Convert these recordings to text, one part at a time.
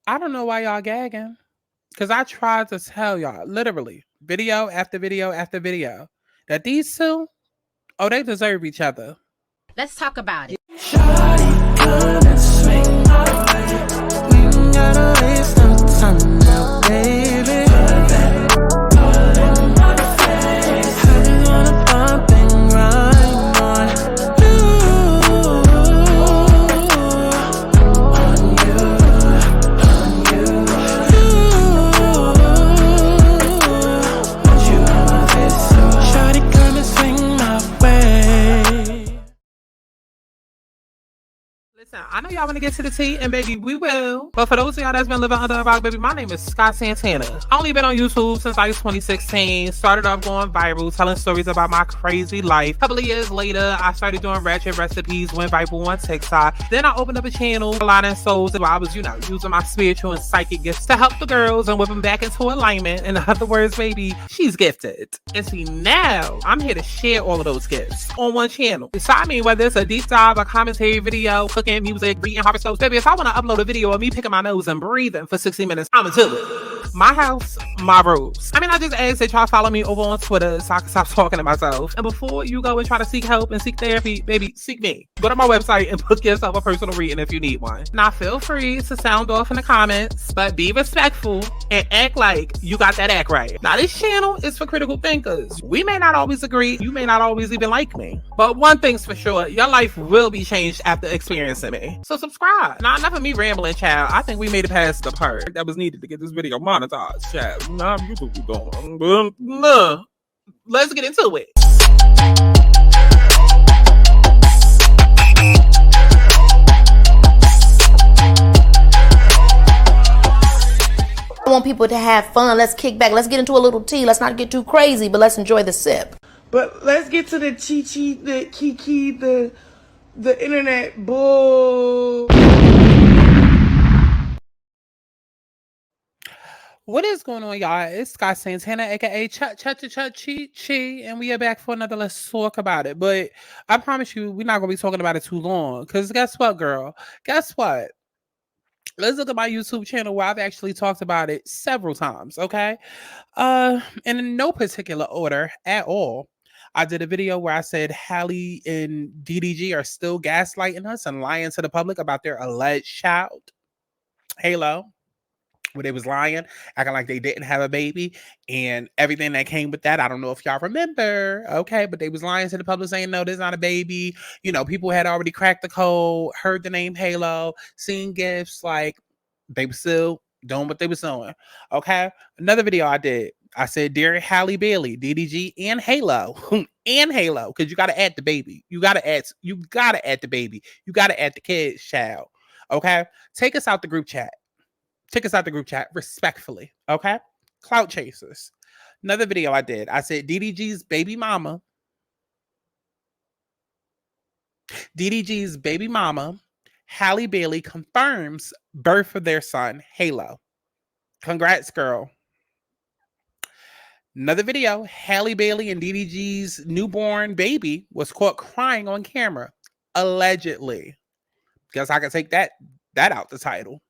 I don't know why y'all gagging. Because I tried to tell y'all, literally, video after video after video, that these two, oh, they deserve each other. Let's talk about it. Shawty, come and swing my way. We ain't gotta waste no time now, baby. Put that butt in my face. I just wanna bump and grind on you, on you, on you. Want you on my face, so shawty, come and swing my way. Listen, I know y'all want to get to the tea, and baby, we will. But for those of y'all that's been living under a rock, baby, my name is Santana. I only been on YouTube since like 2016. Started off going viral, telling stories about my crazy life. A couple of years later, I started doing ratchet recipes, went viral on TikTok. Then I opened up a channel, Aligning Souls, where I was, using my spiritual and psychic gifts to help the girls and whip them back into alignment. In other words, baby, she's gifted. And see, now I'm here to share all of those gifts on one channel. So I mean, whether it's a deep dive, a commentary video, cooking, music, reading horoscopes, baby, if I want to upload a video of me picking my nose and breathing for 60 minutes, I'ma do it. My house, my rules. I mean, I just ask that y'all follow me over on Twitter so I can stop talking to myself. And before you go and try to seek help and seek therapy, baby, seek me. Go to my website and book yourself a personal reading if you need one. Now, feel free to sound off in the comments, but be respectful and act like you got that act right. Now, this channel is for critical thinkers. We may not always agree. You may not always even like me. But one thing's for sure, your life will be changed after experiencing me. So subscribe. Now, enough of me rambling, child. I think we made it past the part that was needed to get this video monetized, child. Nah, you what we doing. Nah. Let's get into it. I want people to have fun. Let's kick back. Let's get into a little tea. Let's not get too crazy, but let's enjoy the sip. But let's get to the chi-chi, the kiki, the internet bull. What is going on, y'all? It's Scott Santana, aka Chi, and we are back for another Let's Talk About It. But I promise you, we're not gonna be talking about it too long. Because guess what, girl? Guess what? Let's look at my YouTube channel where I've actually talked about it several times, okay? And in no particular order at all. I did a video where I said Halle and DDG are still gaslighting us and lying to the public about their alleged child, Halo, where they was lying, acting like they didn't have a baby and everything that came with that. I don't know if y'all remember, okay? But they was lying to the public saying, no, there's not a baby. You know, people had already cracked the code, heard the name Halo, seen gifts, like they were still doing what they was doing, okay? Another video I did, I said, dear Halle Bailey, DDG, and Halo, because you got to add the baby. You got to add the baby. You got to add the kids, child, okay? Take us out the group chat. Take us out the group chat respectfully, okay? Clout chasers. Another video I did, I said DDG's baby mama, Halle Bailey, confirms birth of their son, Halo. Congrats, girl. Another video, Halle Bailey and DDG's newborn baby was caught crying on camera, allegedly. Guess I can take that out the title.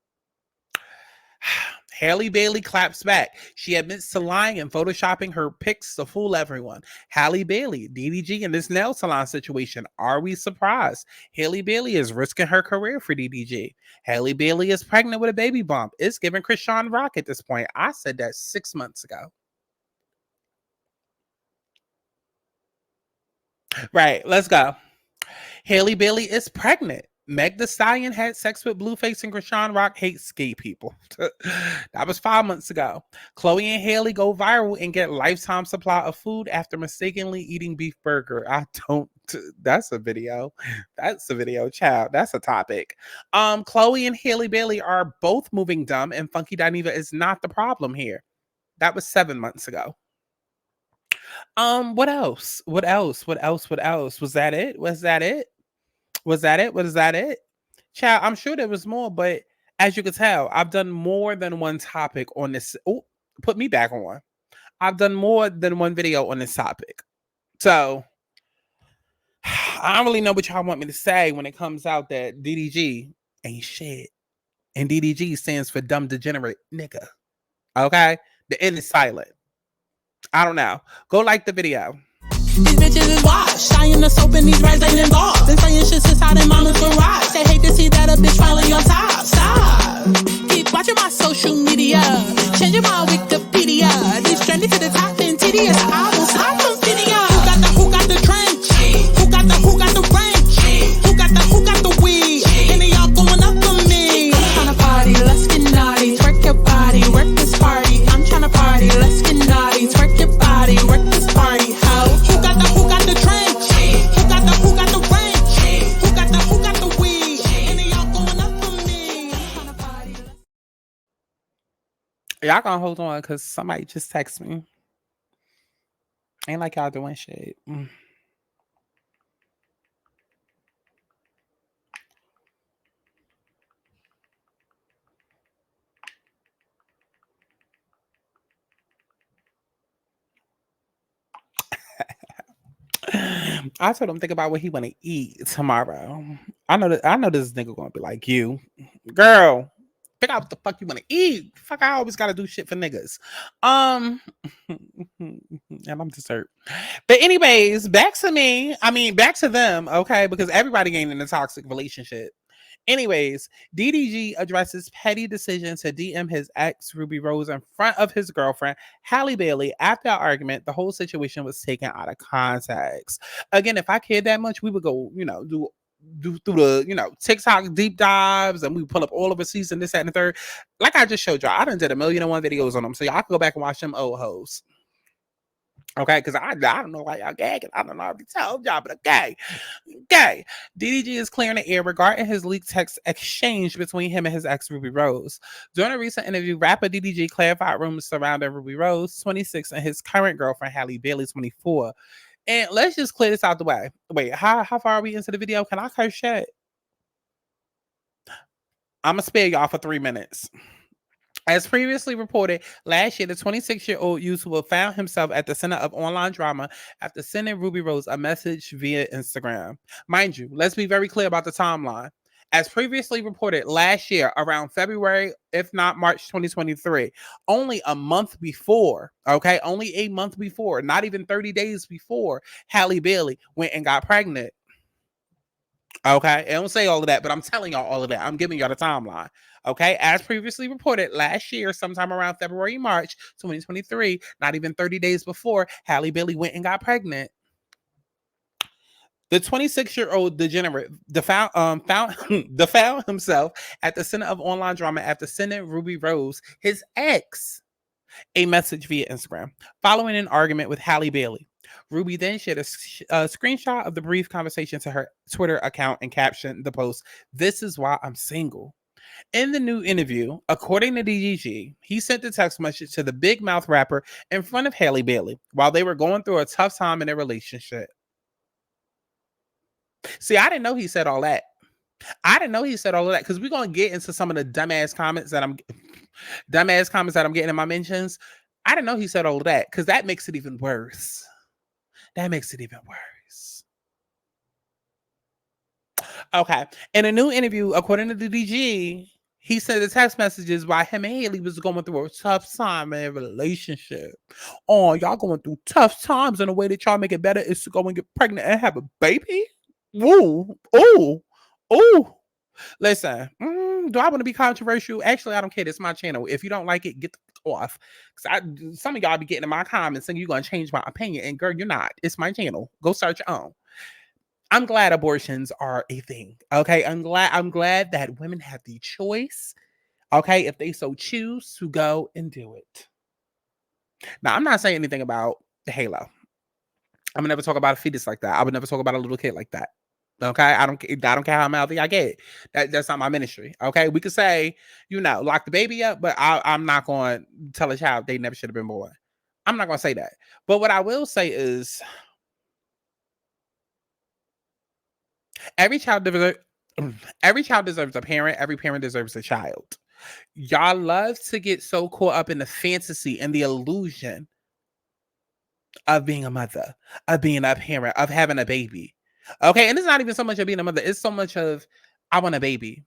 Halle Bailey claps back. She admits to lying and photoshopping her pics to fool everyone. Halle Bailey, DDG in this nail salon situation. Are we surprised? Halle Bailey is risking her career for DDG. Halle Bailey is pregnant with a baby bump. It's giving Krishan Rock at this point. I said that 6 months ago. Right, let's go. Halle Bailey is pregnant. Meg Thee Stallion had sex with Blueface and Krishan Rock hates gay people. That was 5 months ago. Chloe and Halle go viral and get lifetime supply of food after mistakenly eating beef burger. That's a video. That's a video, child. That's a topic. Chloe and Halle Bailey are both moving dumb and Funky Dineva is not the problem here. That was 7 months ago. What else? Was that it? Child, I'm sure there was more, but as you can tell, I've done more than one topic on this. Oh, put me back on. I've done more than one video on this topic. So I don't really know what y'all want me to say when it comes out that DDG ain't shit. and DDG stands for dumb degenerate nigga. Okay? The N is silent. I don't know. Go like the video. These bitches is washed. I am the soap and these rights ain't involved. Been saying shit since out in mama's garage. They hate to see that a bitch finally on top. Stop. Keep watching my social media. Changing my Wikipedia. This trendy to the top and tedious. I will stop from video. Who got the trench? Who got the wrench? Who got the weed? And they all going up for me. I'm tryna party, let's get naughty. Twerk your body, work this party. I'm tryna party, let's get naughty. Twerk your body, work this party. Who got the trench? Who got the wrench? Who got the weed? And they all going up for me. I'm tryna party. Y'all gonna hold on because somebody just text me. Ain't like y'all doing shit. I told him think about what he want to eat tomorrow. I know this nigga gonna be like, you girl, figure out what the fuck you want to eat. Fuck, I always gotta do shit for niggas. And I'm dessert. But anyways, back to me. I mean, back to them, okay? Because everybody ain't in a toxic relationship. Anyways, DDG addresses petty decision to DM his ex, Ruby Rose, in front of his girlfriend, Halle Bailey. After our argument, the whole situation was taken out of context. Again, if I cared that much, we would go, do through the, TikTok deep dives, and we pull up all of the season, this, that, and the third. Like I just showed y'all, I done did 1,000,001 videos on them, so y'all can go back and watch them old hoes. Okay, because I don't know why y'all gagging. I don't know if you told y'all, but okay. DDG is clearing the air regarding his leaked text exchange between him and his ex, Ruby Rose. During a recent interview, rapper DDG clarified rumors surrounding Ruby Rose, 26, and his current girlfriend, Halle Bailey, 24. And let's just clear this out the way. Wait, how far are we into the video? Can I curse shit? I'm going to spare y'all for 3 minutes. As previously reported, last year, the 26-year-old YouTuber found himself at the center of online drama after sending Ruby Rose a message via Instagram. Mind you, let's be very clear about the timeline. As previously reported last year, around February, if not March 2023, only a month before, okay, only a month before, not even 30 days before, Halle Bailey went and got pregnant. Okay, I don't say all of that, but I'm telling y'all all of that. I'm giving y'all the timeline. Okay, as previously reported last year, sometime around February, March 2023, not even 30 days before, Halle Bailey went and got pregnant. The 26-year-old degenerate found himself at the center of online drama after sending Ruby Rose, his ex, a message via Instagram, following an argument with Halle Bailey. Ruby then shared a screenshot of the brief conversation to her Twitter account and captioned the post, "This is why I'm single." In the new interview, according to DDG, he sent the text message to the big mouth rapper in front of Halle Bailey while they were going through a tough time in their relationship. See, I didn't know he said all that. Because we're going to get into some of the dumbass comments that I'm getting in my mentions. I didn't know he said all of that because that makes it even worse. Okay. In a new interview, according to DDG, he said the text messages while him and Haley was going through a tough time in a relationship. Oh, y'all going through tough times, and the way that y'all make it better is to go and get pregnant and have a baby? Ooh. Listen, do I want to be controversial? Actually, I don't care. This is my channel. If you don't like it, get the fuck off. Because some of y'all be getting in my comments saying you're going to change my opinion. And girl, you're not. It's my channel. Go start your own. I'm glad abortions are a thing. Okay. I'm glad that women have the choice. Okay. If they so choose to go and do it. Now, I'm not saying anything about the halo. I would never talk about a fetus like that. I would never talk about a little kid like that. Okay, I don't care how mouthy I get. That's not my ministry. Okay, we could say, lock the baby up, but I'm not going to tell a child they never should have been born. I'm not going to say that. But what I will say is, every child deserves a parent. Every parent deserves a child. Y'all love to get so caught up in the fantasy and the illusion of being a mother, of being a parent, of having a baby. Okay, and it's not even so much of being a mother. It's so much of, I want a baby.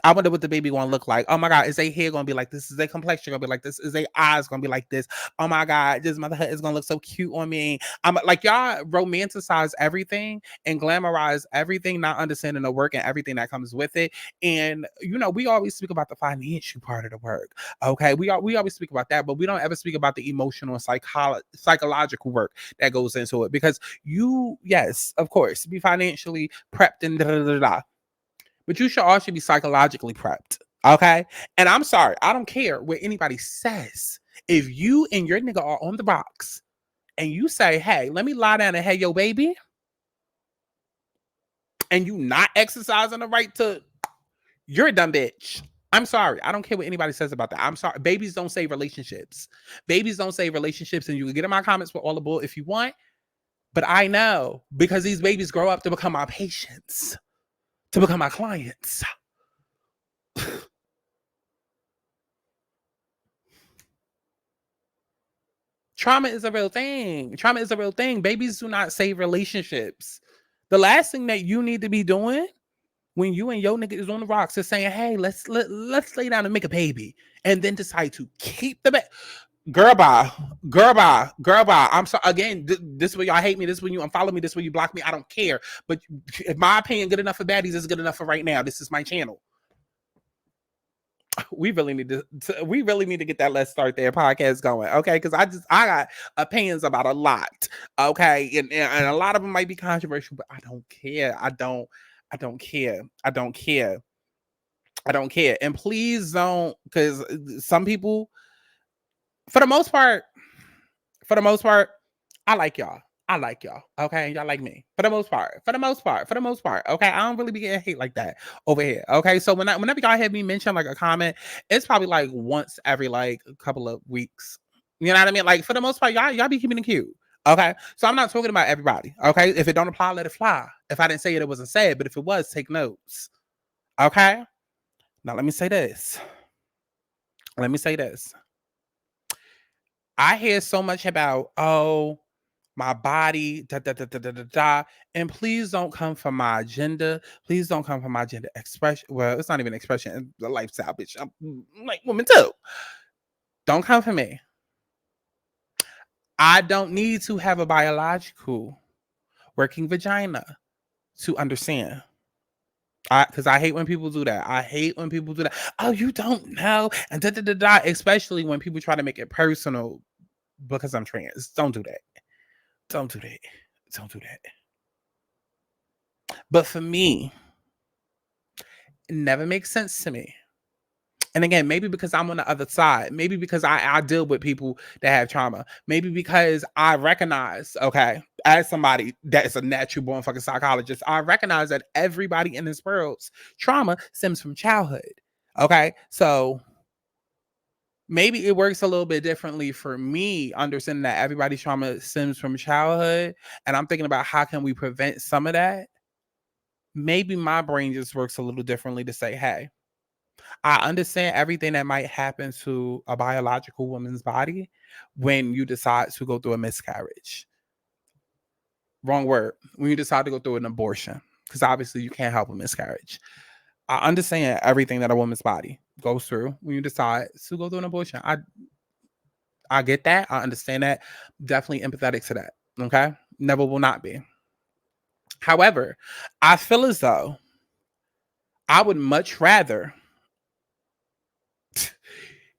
I wonder what the baby gonna look like. Oh my God, is their hair gonna be like this? Is their complexion gonna be like this? Is their eyes gonna be like this? Oh my God, this motherhood is gonna look so cute on me. I'm like, y'all romanticize everything and glamorize everything, not understanding the work and everything that comes with it. And you know, we always speak about the financial part of the work. Okay, we always speak about that, but we don't ever speak about the emotional and psychological work that goes into it. Because you, yes, of course, be financially prepped and da da da da. But you should also be psychologically prepped. Okay. And I'm sorry, I don't care what anybody says. If you and your nigga are on the box and you say, hey, let me lie down and have your baby, and you not exercising the right to, you're a dumb bitch. I'm sorry. I don't care what anybody says about that. I'm sorry. Babies don't save relationships. Babies don't save relationships. And you can get in my comments for all the bull if you want. But I know, because these babies grow up to become my patients, to become my clients. Trauma is a real thing. Trauma is a real thing. Babies do not save relationships. The last thing that you need to be doing when you and your nigga is on the rocks is saying, hey, let's lay down and make a baby, and then decide to keep the baby. Girl, bye. I'm sorry. Again, this is where y'all hate me. This is when you unfollow me. This is where you block me. I don't care. But if my opinion good enough for baddies is good enough for right now. This is my channel. We really need to get that Let's Start There podcast going. Okay. Because I got opinions about a lot. Okay. And a lot of them might be controversial, but I don't care. I don't care. And please don't, because some people, for the most part, I like y'all. Okay. Y'all like me. For the most part. Okay. I don't really be getting hate like that over here. Okay. So whenever y'all have me mention like a comment, it's probably like once every like a couple of weeks. You know what I mean? Like for the most part, y'all be keeping it cute. Okay. So I'm not talking about everybody. Okay. If it don't apply, let it fly. If I didn't say it, it wasn't said. But if it was, take notes. Okay. Now let me say this. I hear so much about, oh, my body, and please don't come for my agenda. Please don't come for my gender expression. Well, it's not even expression, it's the lifestyle, bitch. I'm like women too. Don't come for me. I don't need to have a biological working vagina to understand. Because I hate when people do that. Oh, you don't know, and especially when people try to make it personal because I'm trans. Don't do that. But for me, it never makes sense to me. And again, maybe because I'm on the other side, maybe because I deal with people that have trauma, maybe because I recognize, okay, as somebody that is a natural born fucking psychologist, I recognize that everybody in this world's trauma stems from childhood. Okay. So maybe it works a little bit differently for me, understanding that everybody's trauma stems from childhood. And I'm thinking about how can we prevent some of that? Maybe my brain just works a little differently to say, hey, I understand everything that might happen to a biological woman's body when you decide to go through a miscarriage. Wrong word. When you decide to go through an abortion, because obviously you can't help a miscarriage. I understand everything that a woman's body goes through when you decide to go through an abortion. I get that. I understand that. Definitely empathetic to that. Okay? Never will not be. However, I feel as though I would much rather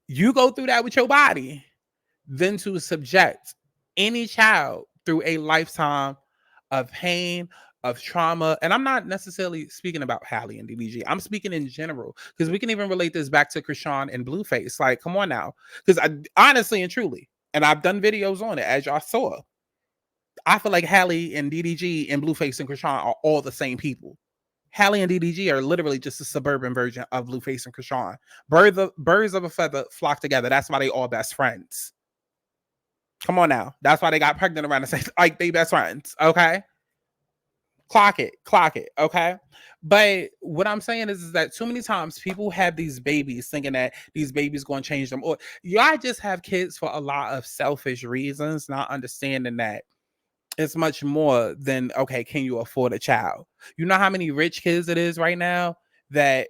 you go through that with your body than to subject any child through a lifetime of pain, of trauma. And I'm not necessarily speaking about Halle and DDG. I'm speaking in general, because we can even relate this back to Krishan and Blueface. Like, come on now. Because honestly and truly, and I've done videos on it, as y'all saw, I feel like Halle and DDG and Blueface and Krishan are all the same people. Halle and DDG are literally just a suburban version of Blueface and Krishan. Birds of a feather flock together. That's why they all best friends. Come on now. That's why they got pregnant around the same, like they best friends. Okay. Clock it. Okay. But what I'm saying is that too many times people have these babies thinking that these babies going to change them. Or y'all just have kids for a lot of selfish reasons, not understanding that it's much more than, okay, can you afford a child? You know how many rich kids it is right now that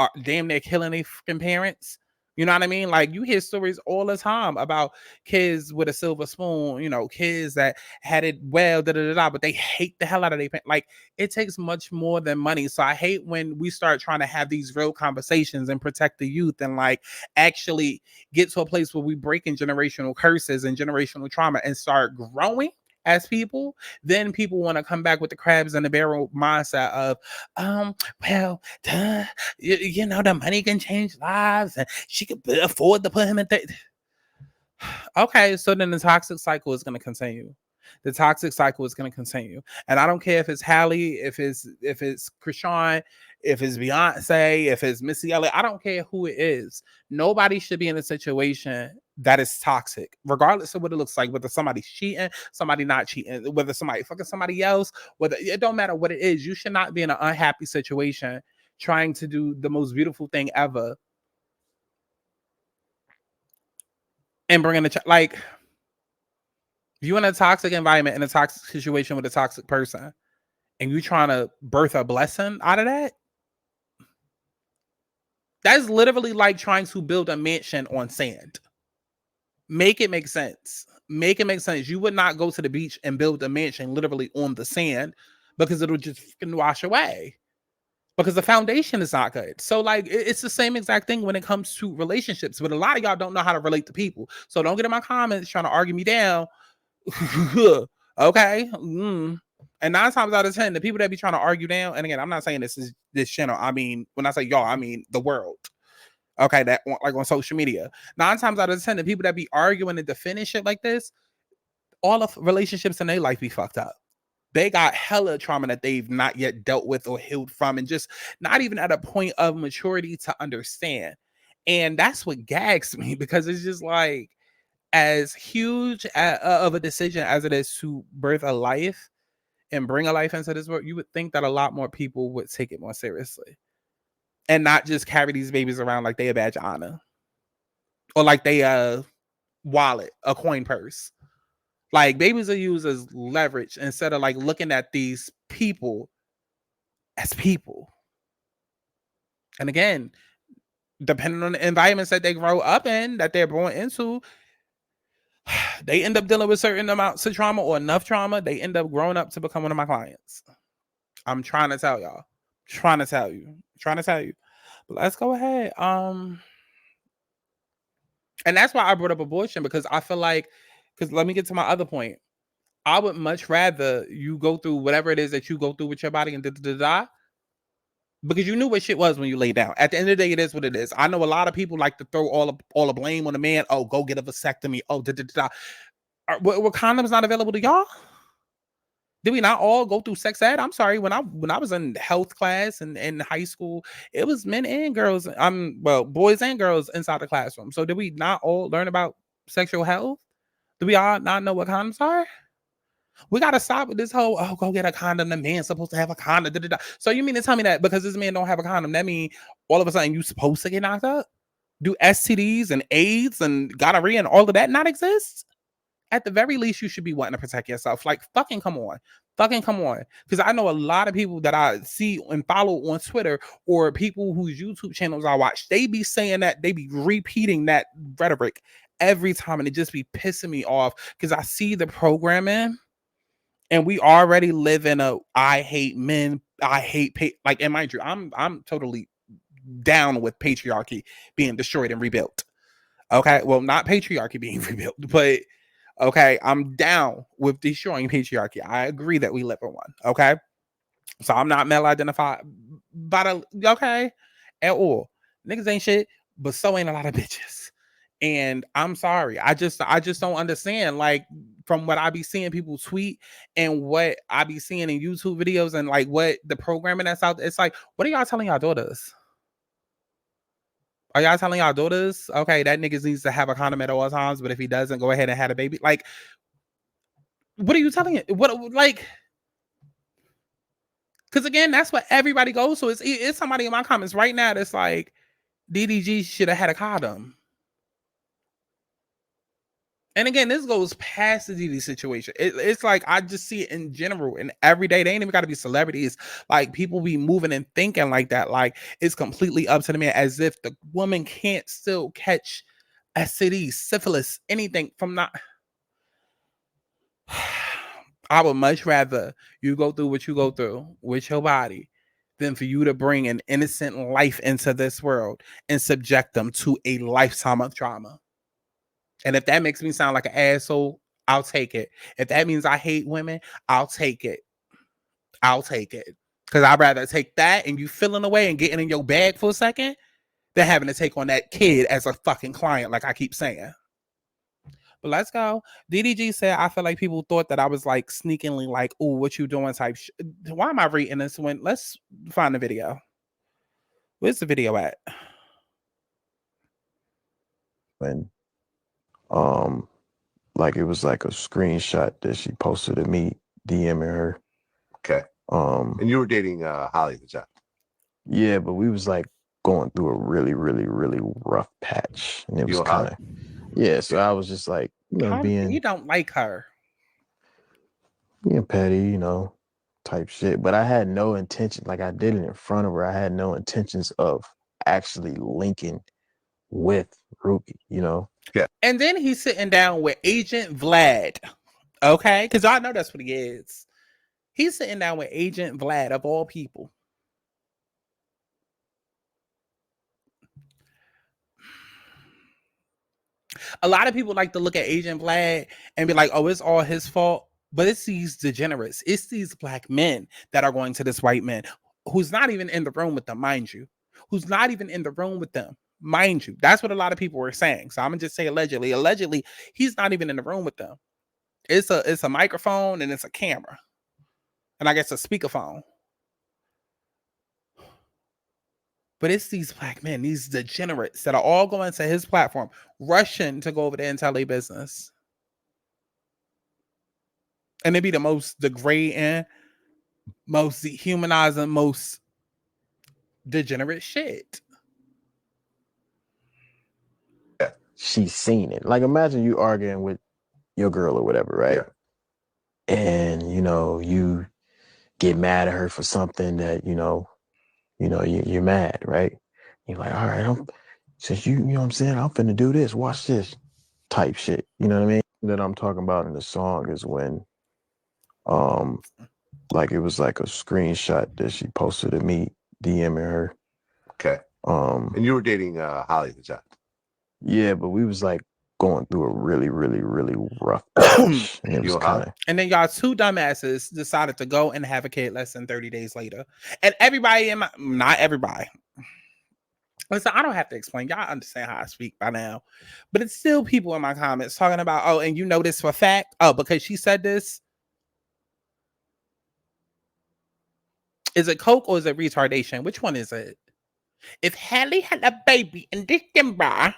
are damn near killing their freaking parents. You know what I mean? Like, you hear stories all the time about kids with a silver spoon, you know, kids that had it well, but they hate the hell out of their parents. Like, it takes much more than money. So I hate when we start trying to have these real conversations and protect the youth and like actually get to a place where we breaking generational curses and generational trauma and start growing as people. Then people want to come back with the crabs in the barrel mindset of, well, duh, you know, the money can change lives and she could afford to put him in okay, so then the toxic cycle is going to continue. The toxic cycle is going to continue. And I don't care if it's Halle, if it's Krishan, if it's Beyonce, if it's Missy Elliott, I don't care who it is. Nobody should be in a situation that is toxic, regardless of what it looks like, whether somebody's cheating, somebody not cheating, whether somebody fucking somebody else, whether it don't matter what it is. You should not be in an unhappy situation trying to do the most beautiful thing ever and bringing the like, if you're in a toxic environment, in a toxic situation with a toxic person, and you trying to birth a blessing out of that, that's literally like trying to build a mansion on sand. Make it make sense. Make it make sense. You would not go to the beach and build a mansion literally on the sand because it'll just fucking wash away. Because the foundation is not good. So like, it's the same exact thing when it comes to relationships. But a lot of y'all don't know how to relate to people. So don't get in my comments trying to argue me down. Okay. And 9 times out of 10, the people that be trying to argue down, and again, I'm not saying this is this channel. I mean, when I say y'all, I mean the world. Okay, that like on social media. 9 times out of 10, the people that be arguing and defending shit like this, all of relationships in their life be fucked up. They got hella trauma that they've not yet dealt with or healed from, and just not even at a point of maturity to understand. And that's what gags me, because it's just like, as huge of a decision as it is to birth a life and bring a life into this world, you would think that a lot more people would take it more seriously and not just carry these babies around like they a badge of honor or like they a wallet, a coin purse. Like, babies are used as leverage instead of like looking at these people as people. And again, depending on the environments that they grow up in, that they're born into, they end up dealing with certain amounts of trauma or enough trauma. They end up growing up to become one of my clients. I'm trying to tell y'all. Trying to tell you. But let's go ahead. And that's why I brought up abortion, because I feel like, because let me get to my other point. I would much rather you go through whatever it is that you go through with your body and because you knew what shit was when you lay down. At the end of the day, it is what it is. I know a lot of people like to throw all the blame on the man. Oh, go get a vasectomy. Oh, were condoms not available to y'all? Did we not all go through sex ed? I'm sorry, when I was in health class and in high school, it was men and girls. Boys and girls inside the classroom. So did we not all learn about sexual health? Do we all not know what condoms are? We got to stop with this whole, oh, go get a condom. The man's supposed to have a condom. So you mean to tell me that because this man don't have a condom, that mean all of a sudden you supposed to get knocked up? Do STDs and AIDS and gonorrhea and all of that not exist? At the very least, you should be wanting to protect yourself. Like, fucking come on. Because I know a lot of people that I see and follow on Twitter, or people whose YouTube channels I watch, they be saying that, they be repeating that rhetoric every time, and it just be pissing me off because I see the programming. And we already live in a I hate men, I hate like, and mind you, I'm totally down with patriarchy being destroyed and rebuilt. Okay, well, not patriarchy being rebuilt, but okay, I'm down with destroying patriarchy. I agree that we live in one. Okay, so I'm not male identified, but okay, at all. Niggas ain't shit, but so ain't a lot of bitches. And I'm sorry, I just don't understand. Like, from what I be seeing people tweet and what I be seeing in YouTube videos and like what the programming that's out there, it's like, what are y'all telling y'all daughters? Are y'all telling y'all daughters, okay, that nigga needs to have a condom at all times, but if he doesn't, go ahead and have a baby? Like, what are you telling it? What, like, because again, that's what everybody goes to. It's somebody in my comments right now that's like, DDG should have had a condom. And again, this goes past the DD situation. It's like I just see it in general and every day. They ain't even got to be celebrities. Like people be moving and thinking like that. Like it's completely up to the man, as if the woman can't still catch STD, syphilis, anything from not. I would much rather you go through what you go through with your body than for you to bring an innocent life into this world and subject them to a lifetime of trauma. And if that makes me sound like an asshole, I'll take it. If that means I hate women, I'll take it. I'll take it. Because I'd rather take that and you feeling away and getting in your bag for a second than having to take on that kid as a fucking client, like I keep saying. But let's go. DDG said, I feel like people thought that I was like sneakingly like, oh, what you doing type Why am I reading this when let's find the video. Where's the video at? When like it was like a screenshot that she posted of me DMing her. Okay. And you were dating Holly at the time. Yeah, but we was like going through a really, really, really rough patch. And it was kind of, yeah, so I was just like, you know, you don't like her. Being petty, you know, type shit. But I had no intention, like I did it in front of her. I had no intentions of actually linking with Ruby, you know? Yeah. And then he's sitting down with Agent Vlad. Okay? Because y'all know that's what he is. He's sitting down with Agent Vlad of all people. A lot of people like to look at Agent Vlad and be like, oh, it's all his fault. But it's these degenerates. It's these black men that are going to this white man who's not even in the room with them, mind you. Who's not even in the room with them, mind you. That's what a lot of people were saying. So I'm going to just say allegedly. Allegedly, he's not even in the room with them. It's a microphone and it's a camera. And I guess a speakerphone. But it's these black men, these degenerates that are all going to his platform, rushing to go over there and tell their business. And they be the most degrading, most dehumanizing, most degenerate shit. Yeah. She's seen it. Like imagine you arguing with your girl or whatever, right? Yeah. And, you know, you get mad at her for something that, you're mad, right? You're like, all right, since you know what I'm saying, I'm finna do this, watch this type shit. You know what I mean? That I'm talking about in the song is when, like it was like a screenshot that she posted of me DMing her. Okay. And you were dating Holly at the time. Yeah, but we was like going through a really, really, really rough patch. And it was kind of. And then y'all two dumbasses decided to go and have a kid less than 30 days later. And everybody not everybody. Listen, I don't have to explain. Y'all understand how I speak by now. But it's still people in my comments talking about, oh, and you know this for a fact? Oh, because she said this? Is it coke or is it retardation? Which one is it? If Halle had a baby in December,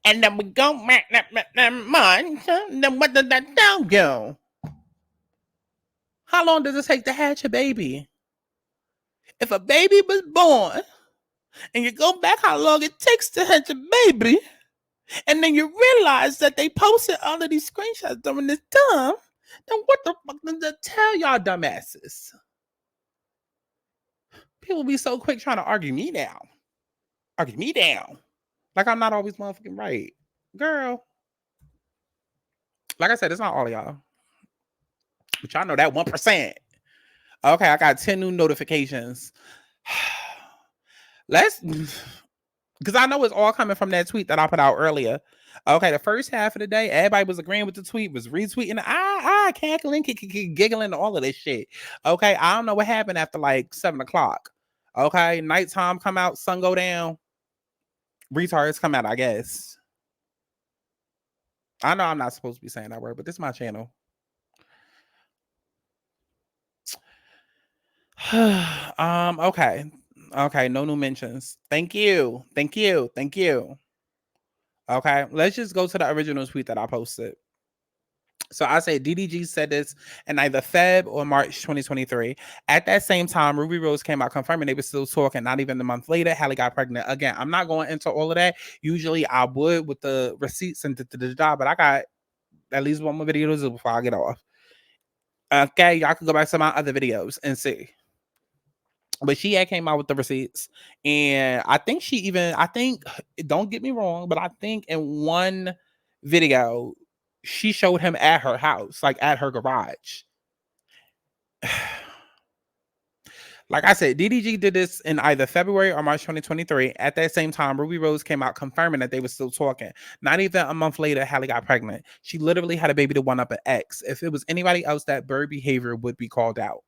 and then we go that month, then what did that tell you? How long does it take to hatch a baby? If a baby was born, and you go back how long it takes to hatch a baby, and then you realize that they posted all of these screenshots during this time, then what the fuck does that tell y'all dumbasses? People be so quick trying to argue me down. Argue me down. Like I'm not always motherfucking right. Girl. Like I said, it's not all of y'all. But y'all know that 1%. Okay, I got 10 new notifications. Because I know it's all coming from that tweet that I put out earlier. Okay, the first half of the day, everybody was agreeing with the tweet, was retweeting, cackling, giggling, all of this shit. Okay, I don't know what happened after like 7 o'clock. Okay, nighttime come out, sun go down. Retards come out, I guess. I know I'm not supposed to be saying that word, but this is my channel. Okay. Okay, no new mentions. Thank you. Thank you. Thank you. Okay, let's just go to the original tweet that I posted. So I say DDG said this in either Feb or March 2023. At that same time, Ruby Rose came out confirming they were still talking. Not even a month later, Halle got pregnant. Again, I'm not going into all of that. Usually I would with the receipts and but I got at least one more video to do before I get off. Okay, y'all can go back to my other videos and see. But she had came out with the receipts, and I think don't get me wrong, but I think in one video she showed him at her house, like at her garage. Like I said, DDG did this in either February or March 2023. At that same time, Ruby Rose came out confirming that they were still talking. Not even a month later, Halle got pregnant. She literally had a baby to one up an ex. If it was anybody else, that bird behavior would be called out.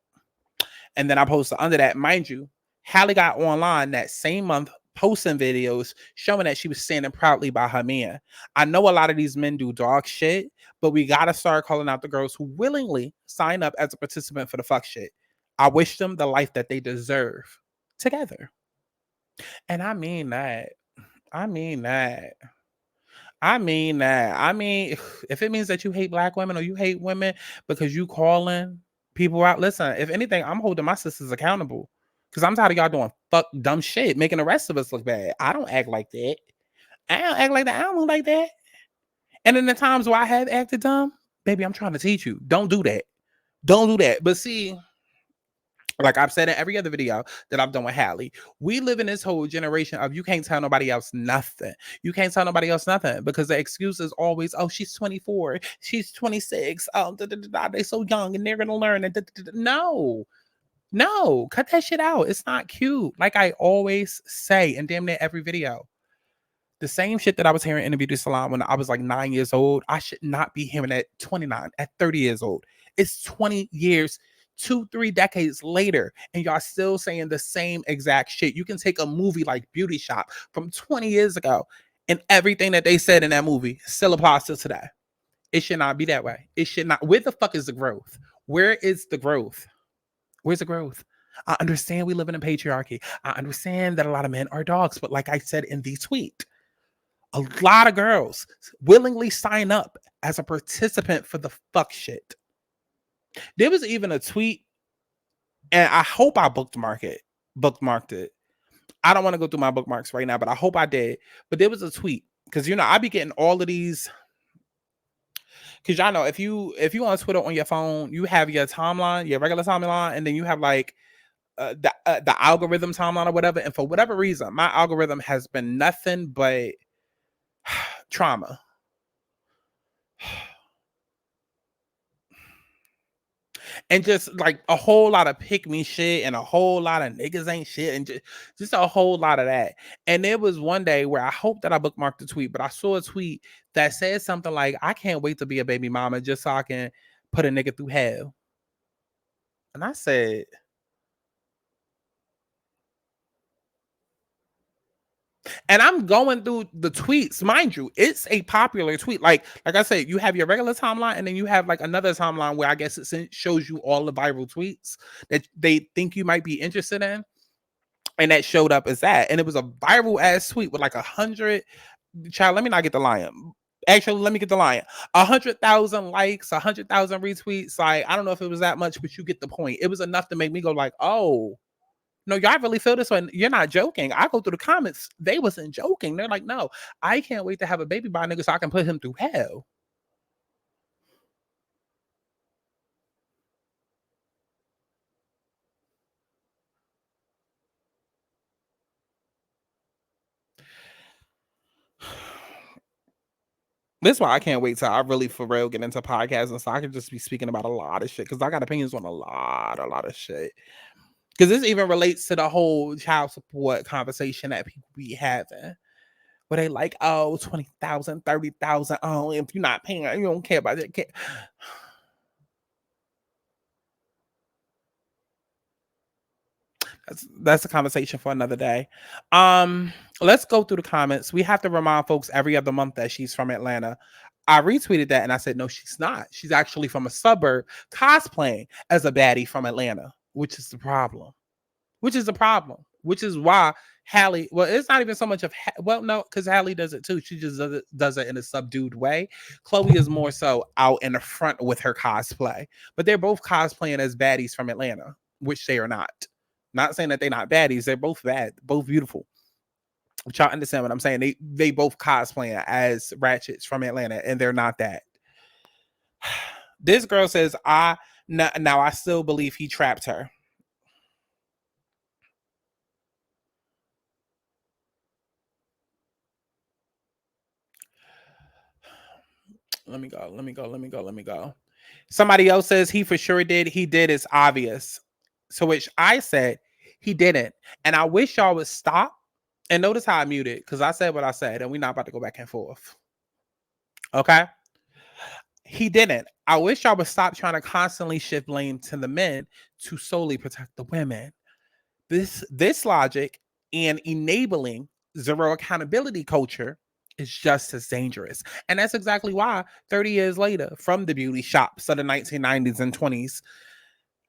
And then I posted under that, mind you, Halle got online that same month posting videos showing that she was standing proudly by her man. I know a lot of these men do dog shit, but we got to start calling out the girls who willingly sign up as a participant for the fuck shit. I wish them the life that they deserve together. And I mean that. I mean, if it means that you hate black women or you hate women because you calling people out, listen, if anything, I'm holding my sisters accountable because I'm tired of y'all doing dumb shit, making the rest of us look bad. I don't act like that. I don't act like that. I don't look like that. And in the times where I have acted dumb, baby, I'm trying to teach you. Don't do that. Don't do that. But see, like I've said in every other video that I've done with Halle, we live in this whole generation of you can't tell nobody else nothing. You can't tell nobody else nothing because the excuse is always, oh, she's 24, she's 26, oh, they're so young and they're gonna learn. And no, cut that shit out. It's not cute. Like I always say in damn near every video, the same shit that I was hearing in the beauty salon when I was like 9 years old, I should not be hearing at 29, at 30 years old. It's 20 years. 2-3 decades later, and y'all still saying the same exact shit. You can take a movie like Beauty Shop from 20 years ago, and everything that they said in that movie still applies to today. It should not be that way. It should not. Where the fuck is the growth? Where is the growth? Where's the growth? I understand we live in a patriarchy. I understand that a lot of men are dogs, but like I said in the tweet, a lot of girls willingly sign up as a participant for the fuck shit. There was even a tweet, and I hope I bookmarked it. I don't want to go through my bookmarks right now, but I hope I did. But there was a tweet because I be getting all of these. Because y'all know if you on Twitter on your phone, you have your timeline, your regular timeline, and then you have like the algorithm timeline or whatever. And for whatever reason, my algorithm has been nothing but trauma. And just like a whole lot of pick me shit and a whole lot of niggas ain't shit and just a whole lot of that. And there was one day where I hope that I bookmarked the tweet, but I saw a tweet that said something like, I can't wait to be a baby mama just so I can put a nigga through hell. And I said, and I'm going through the tweets, mind you, it's a popular tweet. Like I said, you have your regular timeline, and then you have like another timeline where I guess it shows you all the viral tweets that they think you might be interested in. And that showed up as that. And it was a viral ass tweet with like 100. Child, let me not get the lion. Actually, let me get the lion. 100,000 likes, 100,000 retweets. Like, I don't know if it was that much, but you get the point. It was enough to make me go like, oh, no, y'all really feel this way? You're not joking. I go through the comments. They wasn't joking. They're like, no, I can't wait to have a baby by a nigga so I can put him through hell. This is why I can't wait till I really for real get into podcasting so I can just be speaking about a lot of shit because I got opinions on a lot of shit. Because this even relates to the whole child support conversation that people be having. Where they like, oh, 20,000, 30,000. Oh, if you're not paying, you don't care about it. That's a conversation for another day. Let's go through the comments. We have to remind folks every other month that she's from Atlanta. I retweeted that and I said, no, she's not. She's actually from a suburb cosplaying as a baddie from Atlanta, which is the problem. Which is why Halle, well, it's not even so much of, well, no, because Halle does it too. She just does it in a subdued way. Chloe is more so out in the front with her cosplay. But they're both cosplaying as baddies from Atlanta, which they are not. Not saying that they're not baddies. They're both bad, both beautiful. But y'all understand what I'm saying? They both cosplaying as ratchets from Atlanta, and they're not that. This girl says, now I still believe he trapped her. Let me go. Somebody else says he for sure did. He did. It's obvious. So which I said he didn't. And I wish y'all would stop. And notice how I muted, because I said what I said, and we're not about to go back and forth. Okay? He didn't. I wish y'all would stop trying to constantly shift blame to the men to solely protect the women. This logic and enabling zero accountability culture is just as dangerous. And that's exactly why 30 years later, from the beauty shops of the 1990s and 20s,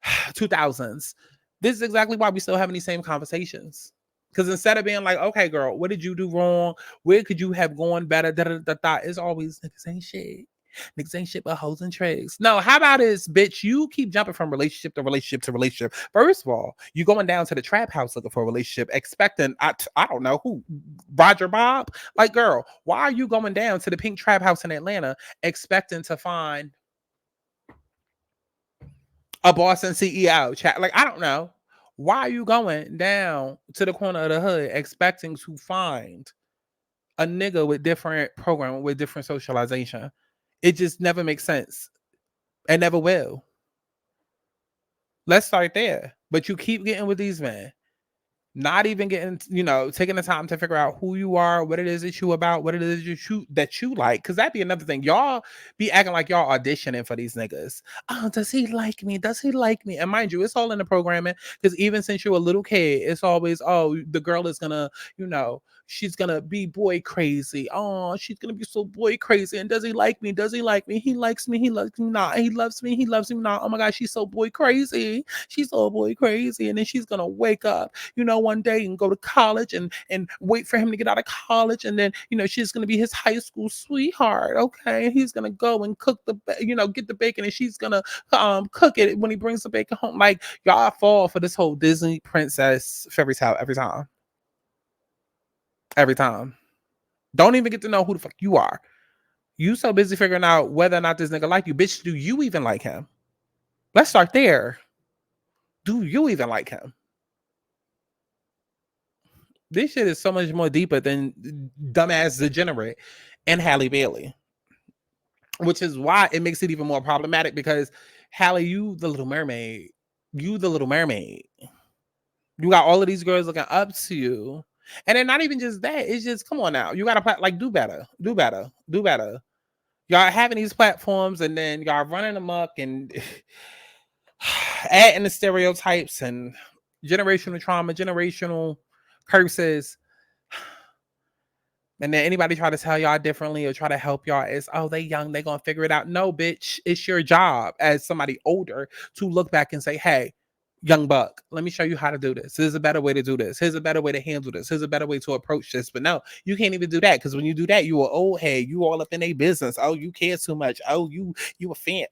2000s, this is exactly why we still having these same conversations. Because instead of being like, okay, girl, what did you do wrong? Where could you have gone better? It's always niggas ain't shit. Niggas ain't shit but hoes and tricks. No, how about this, bitch? You keep jumping from relationship to relationship to relationship. First of all, you going down to the trap house looking for a relationship, expecting, I don't know who, Roger Bob? Like, girl, why are you going down to the pink trap house in Atlanta expecting to find a Boston CEO? Like, I don't know. Why are you going down to the corner of the hood expecting to find a nigga with different program, with different socialization? It just never makes sense. It never will. Let's start there. But you keep getting with these men. Not even getting, taking the time to figure out who you are, what it is that you about, what it is that you like. Because that'd be another thing. Y'all be acting like y'all auditioning for these niggas. Oh, does he like me? Does he like me? And mind you, it's all in the programming. Because even since you're a little kid, it's always, oh, the girl is gonna, she's gonna be boy crazy. Oh, she's gonna be so boy crazy. And does he like me? Does he like me? He likes me. He loves me not. He loves me. He loves me not. Oh my God, she's so boy crazy. She's so boy crazy. And then she's gonna wake up, one day and go to college and wait for him to get out of college. And then, she's gonna be his high school sweetheart. Okay. And he's gonna go and cook get the bacon, and she's gonna cook it when he brings the bacon home. Like, y'all fall for this whole Disney princess fairy tale every time. Every time. Don't even get to know who the fuck you are. You so busy figuring out whether or not this nigga like you. Bitch, do you even like him? Let's start there. Do you even like him? This shit is so much more deeper than dumbass degenerate and Halle Bailey. Which is why it makes it even more problematic, because Halle, you the Little Mermaid. You the Little Mermaid. You got all of these girls looking up to you. And then not even just that. It's just, come on now. You got to do better. Do better. Do better. Y'all having these platforms and then y'all running amok and adding the stereotypes and generational trauma, generational curses. And then anybody try to tell y'all differently or try to help y'all is, oh, they young, they gonna figure it out. No, bitch, it's your job as somebody older to look back and say, hey, young buck, let me show you how to do this. Here's a better way to do this. Here's a better way to handle this. Here's a better way to approach this. But no, you can't even do that, because when you do that, you are old head. You all up in a business. Oh, you care too much. Oh, you a fan.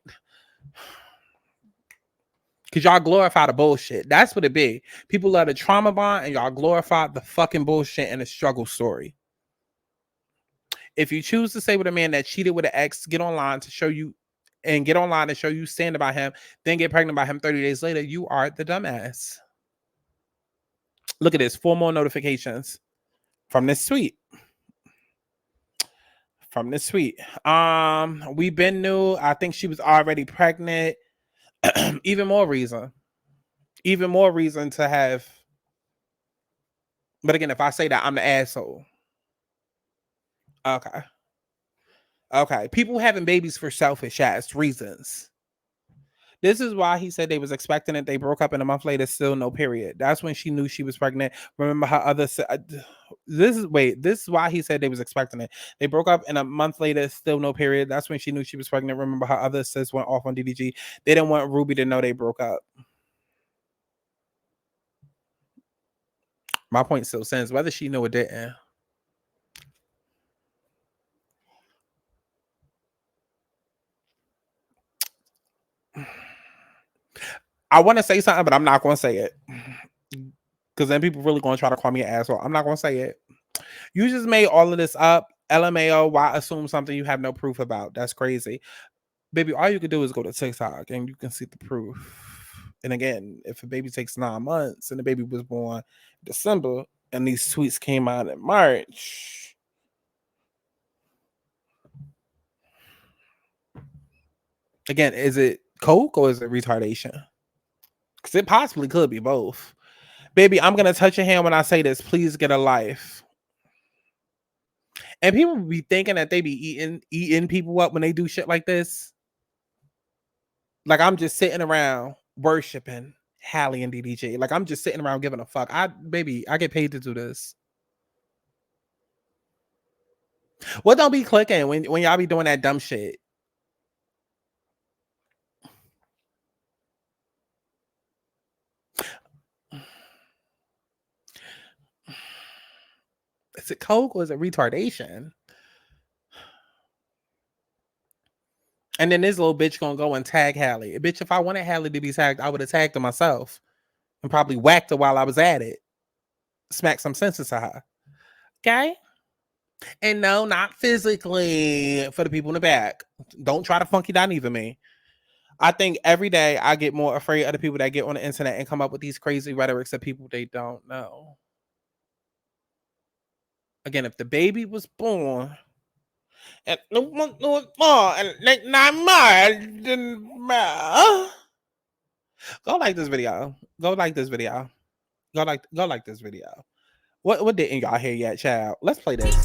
Because y'all glorify the bullshit. That's what it be. People love the trauma bond, and y'all glorify the fucking bullshit and the struggle story. If you choose to stay with a man that cheated with an ex, get online and show you stand by him, then get pregnant by him 30 days later, you are the dumbass. Look at this. 4 more notifications from this tweet. We've been new. I think she was already pregnant. Even more reason to have. But again, if I say that, I'm the asshole. Okay. People having babies for selfish ass reasons. This is why he said they was expecting it. They broke up, and a month later, still no period. That's when she knew she was pregnant. Remember her other. This is why he said they was expecting it. They broke up, and a month later, still no period. That's when she knew she was pregnant. Remember her other sis went off on DDG. They didn't want Ruby to know they broke up. My point still stands, whether she knew or didn't. I want to say something, but I'm not going to say it. Because then people really going to try to call me an asshole. I'm not going to say it. You just made all of this up. LMAO, why assume something you have no proof about? That's crazy. Baby, all you can do is go to TikTok and you can see the proof. And again, if a baby takes 9 months and the baby was born December and these tweets came out in March, again, is it coke or is it retardation? Because it possibly could be both. Baby, I'm going to touch your hand when I say this. Please get a life. And people be thinking that they be eating people up when they do shit like this. Like I'm just sitting around worshiping Halle and DDG. Like I'm just sitting around giving a fuck. Baby, I get paid to do this. What don't be clicking when y'all be doing that dumb shit? Is it coke or is it retardation? And then this little bitch gonna go and tag Halle. Bitch, if I wanted Halle to be tagged, I would have tagged her myself and probably whacked her while I was at it. Smack some sense into her. Okay? And no, not physically for the people in the back. Don't try to funky down even me. I think every day I get more afraid of the people that get on the internet and come up with these crazy rhetorics of people they don't know. Again, if the baby was born at 9 months, go like this video. Go like this video. Go like this video. What didn't y'all hear yet, child? Let's play this.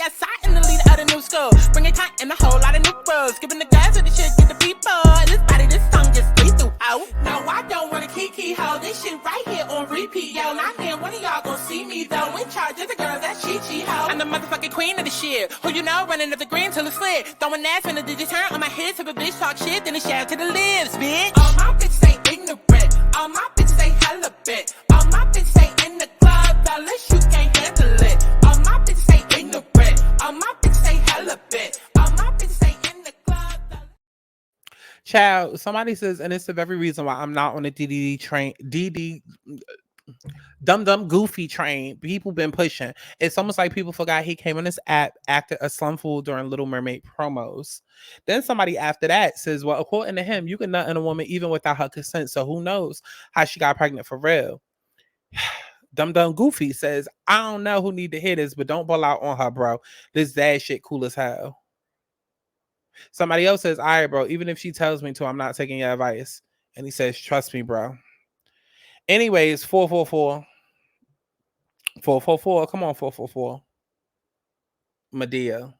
In the leader of the new school, bringing cotton a whole lot of new bros, giving the guys with the shit, get the people. This body, this tongue just squeeze through out. No, I don't want to kiki hoe. This shit right here on repeat, yo. Not then one of y'all gonna see me though. In charge of the girls that Chi hoe. I'm the motherfucking queen of the shit. Who you know, running up the green till it's lit. Throwing ass when the digits turn on my head, so a bitch talk shit, then it shout to the lips, bitch. All my bitches ain't ignorant. All my bitches ain't hella bit. All my bitches ain't in the club, unless you can't handle it. All my bitches ain't ignorant. All my bitches ain't hella bit. All my bitches ain't in the club. Child, somebody says, and it's the very reason why I'm not on the DDD train, dumb goofy train. People been pushing. It's almost like people forgot he came on this app, acted a slum fool during Little Mermaid promos. Then somebody after that says, well, according to him, you can nut in a woman even without her consent. So who knows how she got pregnant for real? Dumb Goofy says, I don't know who need to hear this, but don't ball out on her, bro. This dad shit cool as hell. Somebody else says, all right, bro, even if she tells me to, I'm not taking your advice. And he says, trust me, bro. Anyways, 444. 444. Come on, 444. Medea.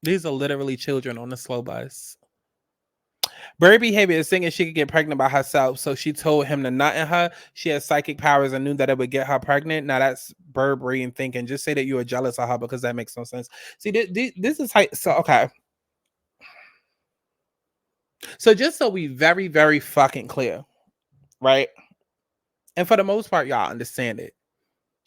These are literally children on the slow bus. Bird behavior is thinking she could get pregnant by herself, so she told him to nut in her. She has psychic powers and knew that it would get her pregnant. Now that's bird brain thinking. Just say that you are jealous of her because that makes no sense. See, this is how, so okay. So just so we very, very fucking clear, right? And for the most part, y'all understand it.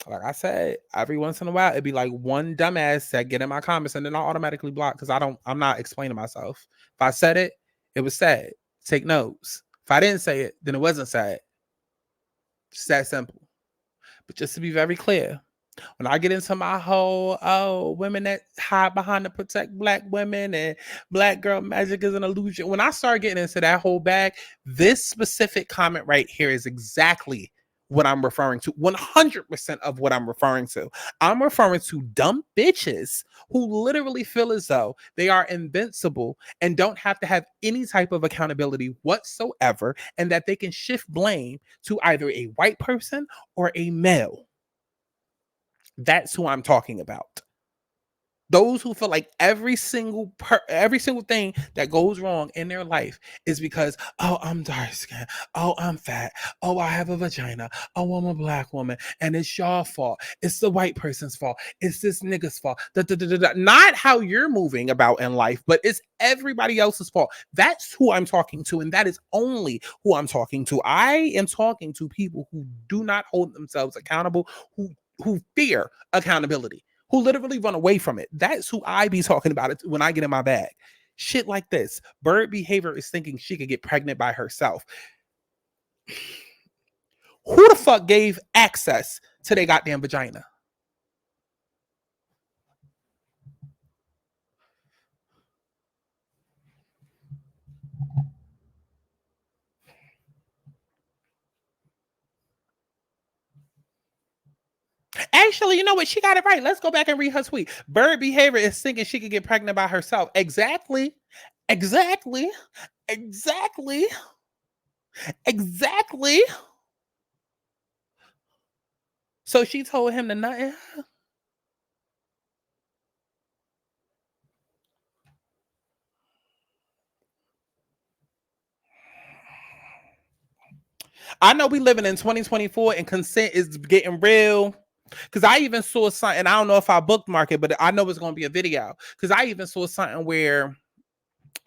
Like I said, every once in a while, it'd be like one dumbass that get in my comments and then I'll automatically block because I'm not explaining myself. If I said it, it was said. Take notes. If I didn't say it, then it wasn't said. Just that simple. But just to be very clear, when I get into my whole, women that hide behind to protect black women and black girl magic is an illusion. When I start getting into that whole bag, this specific comment right here is exactly what I'm referring to. 100% of what I'm referring to. I'm referring to dumb bitches who literally feel as though they are invincible and don't have to have any type of accountability whatsoever, and that they can shift blame to either a white person or a male. That's who I'm talking about. Those who feel like every single thing that goes wrong in their life is because, oh, I'm dark skinned. Oh, I'm fat. Oh, I have a vagina. Oh, I'm a black woman. And it's your fault. It's the white person's fault. It's this nigga's fault. Not how you're moving about in life, but it's everybody else's fault. That's who I'm talking to. And that is only who I'm talking to. I am talking to people who do not hold themselves accountable, who fear accountability, who literally run away from it. That's who I be talking about it when I get in my bag. Shit like this. Bird behavior is thinking she could get pregnant by herself. Who the fuck gave access to their goddamn vagina? Actually, you know what? She got it right. Let's go back and read her tweet. Bird behavior is thinking she could get pregnant by herself. Exactly. Exactly. Exactly. Exactly. So she told him to nothing. I know we living in 2024 and consent is getting real. Because I even saw something, I don't know if I bookmark it, but I know it's going to be a video. Because I even saw something where,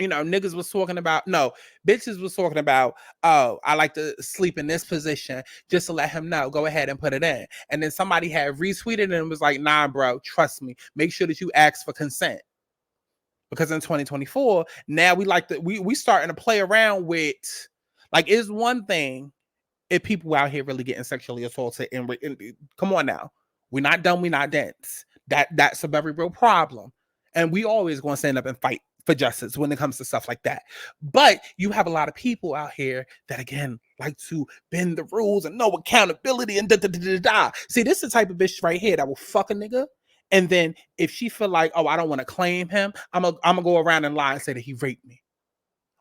you know, niggas was talking about, no, bitches was talking about, oh, I like to sleep in this position just to let him know. Go ahead and put it in. And then somebody had retweeted and was like, nah, bro, trust me. Make sure that you ask for consent. Because in 2024, now we starting to play around with, like, it's one thing if people out here really getting sexually assaulted and come on now, we're not dumb, we're not dense. That's a very real problem, and we always going to stand up and fight for justice when it comes to stuff like that. But you have a lot of people out here that again like to bend the rules and no accountability and da da da da da. See, this is the type of bitch right here that will fuck a nigga, and then if she feel like, oh, I don't want to claim him, I'm gonna go around and lie and say that he raped me,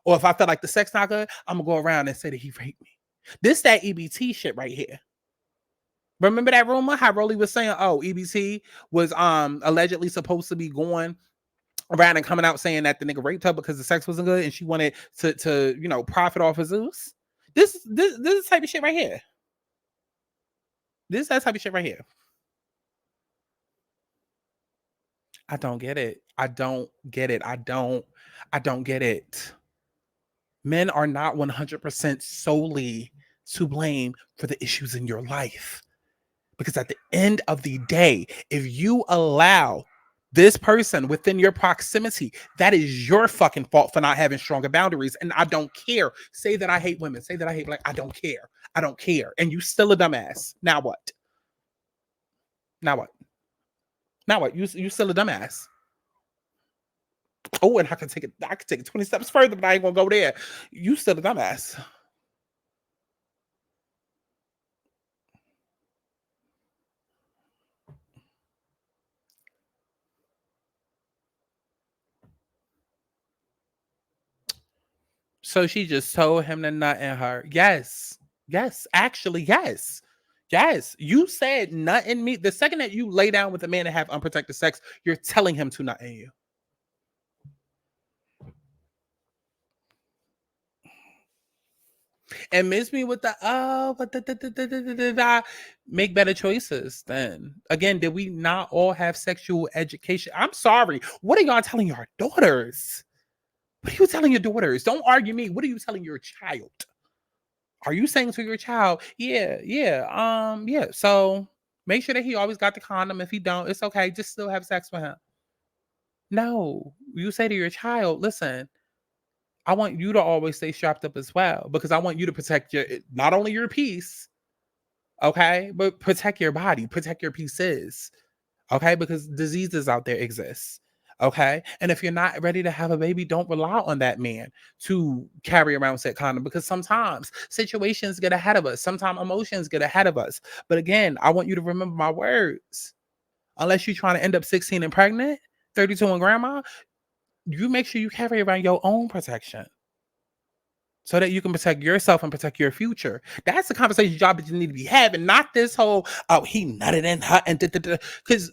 or if I feel like the sex not good, I'm gonna go around and say that he raped me. This that EBT shit right here. Remember that rumor? How Rolly was saying, oh, EBT was allegedly supposed to be going around and coming out saying that the nigga raped her because the sex wasn't good and she wanted to you know, profit off of Zeus. This is the type of shit right here. This is that type of shit right here. I don't get it. I don't get it. I don't get it. Men are not 100% solely to blame for the issues in your life. Because at the end of the day, if you allow this person within your proximity, that is your fucking fault for not having stronger boundaries. And I don't care. Say that I hate women. Say that I hate black. I don't care. I don't care. And you still a dumbass. Now what? Now what? Now what? You still a dumbass. Oh, and I could take it 20 steps further, but I ain't gonna go there. You still a dumbass. So she just told him to nut in her. Yes. Yes. Actually, yes. Yes. You said nut in me. The second that you lay down with a man and have unprotected sex, you're telling him to nut in you. And miss me with the make better choices then. Again, did we not all have sexual education? I'm sorry. What are y'all telling your daughters? What are you telling your daughters? Don't argue me. What are you telling your child? Are you saying to your child, yeah, so make sure that he always got the condom. If he don't, it's okay. Just still have sex with him. No, you say to your child, listen, I want you to always stay strapped up as well because I want you to protect not only your peace, okay, but protect your body, protect your pieces, okay, because diseases out there exist. Okay. And if you're not ready to have a baby, don't rely on that man to carry around said condom because sometimes situations get ahead of us. Sometimes emotions get ahead of us. But again, I want you to remember my words. Unless you're trying to end up 16 and pregnant, 32 and grandma, you make sure you carry around your own protection so that you can protect yourself and protect your future. That's the conversation y'all bitches need to be having, not this whole, oh, he nutted in her and because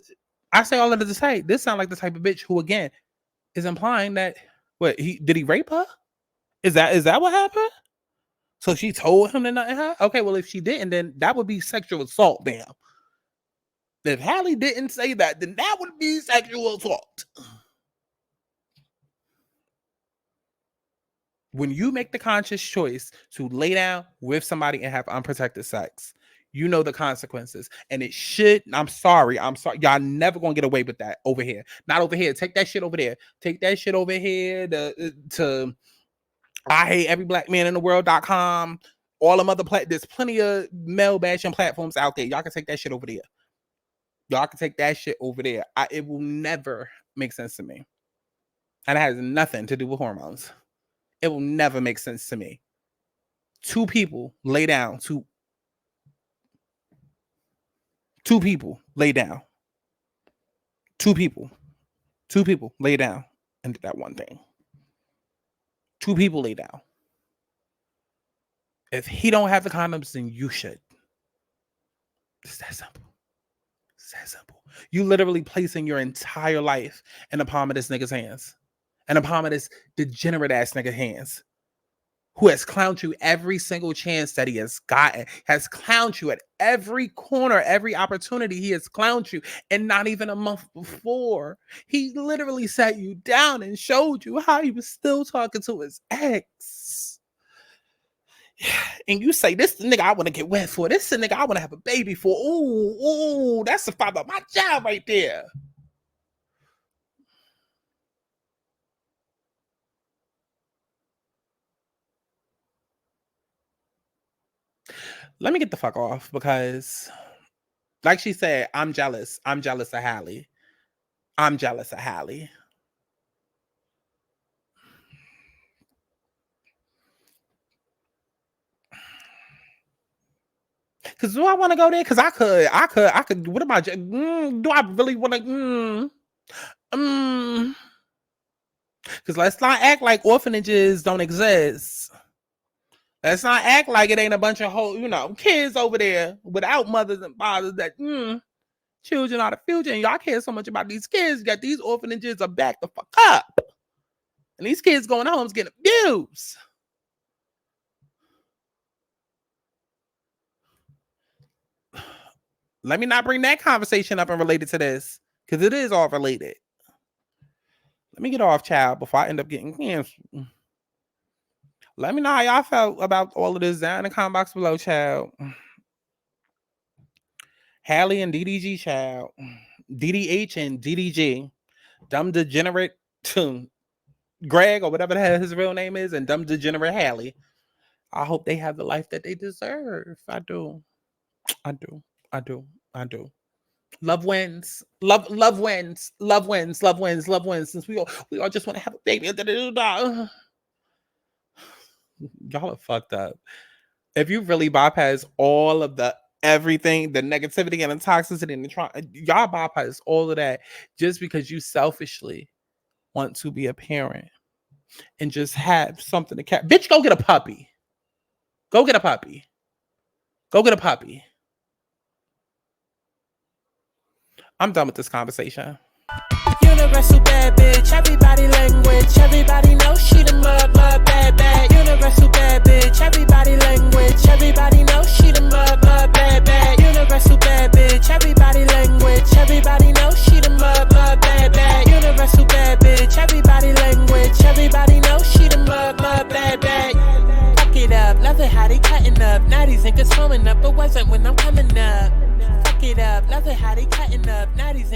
I say all of it to say, this sound like the type of bitch who, again, is implying that, what, did he rape her? Is that what happened? So she told him to nut in her? Okay, well, if she didn't, then that would be sexual assault, damn. If Halle didn't say that, then that would be sexual assault. When you make the conscious choice to lay down with somebody and have unprotected sex, you know the consequences. And it should, I'm sorry. Y'all never gonna get away with that over here. Not over here. Take that shit over there. Take that shit over here to I hate every black man in the world.com. All them other there's plenty of male bashing platforms out there. Y'all can take that shit over there. Y'all can take that shit over there. It will never make sense to me. And it has nothing to do with hormones. It will never make sense to me. Two people lay down. Two people lay down. Two people lay down and did that one thing. Two people lay down. If he don't have the condoms, then you should. It's that simple. It's that simple. You literally placing your entire life in the palm of this nigga's hands. In the palm of this degenerate ass nigga's hands. Who has clowned you every single chance that he has gotten. Has clowned you at every corner, every opportunity he has clowned you. And not even a month before, he literally sat you down and showed you how he was still talking to his ex. And you say, this the nigga I want to get wet for. This the nigga I want to have a baby for. Ooh, that's the father of my child right there. Let me get the fuck off because, like she said, I'm jealous. I'm jealous of Halle. I'm jealous of Halle. Cause do I want to go there? Cause I could. What about do I really want to? Cause let's not act like orphanages don't exist. Let's not act like it ain't a bunch of kids over there without mothers and fathers that children are the future. And y'all care so much about these kids that these orphanages are back the fuck up. And these kids going home getting abused. Let me not bring that conversation up and related to this, because it is all related. Let me get off, child, before I end up getting canceled. Let me know how y'all felt about all of this down in the comment box below, child. Halle and DDG, child. DDH and DDG. Dumb degenerate Greg, or whatever the hell his real name is, and dumb degenerate Halle. I hope they have the life that they deserve. I do. Love wins. Love wins. Love wins. Love wins. Love wins. Since we all just want to have a baby. Y'all are fucked up. If you really bypass all of the everything, the negativity and the toxicity and the trauma, y'all bypass all of that just because you selfishly want to be a parent and just have something to catch. Bitch, go get a puppy. Go get a puppy. Go get a puppy. I'm done with this conversation. Universal bad bitch, everybody language. Everybody knows she the mud bad. Universal bad bitch, everybody language. Everybody knows she the mud bad. Universal bad bitch, everybody language. Everybody knows she the mud bad. Universal bad bitch, everybody language. Everybody knows she the mud bad. Fuck it up, love it how they cutting up. Now these niggas throwing up, but wasn't when I'm coming up. Fuck it up, love it how they cutting up. Now these niggas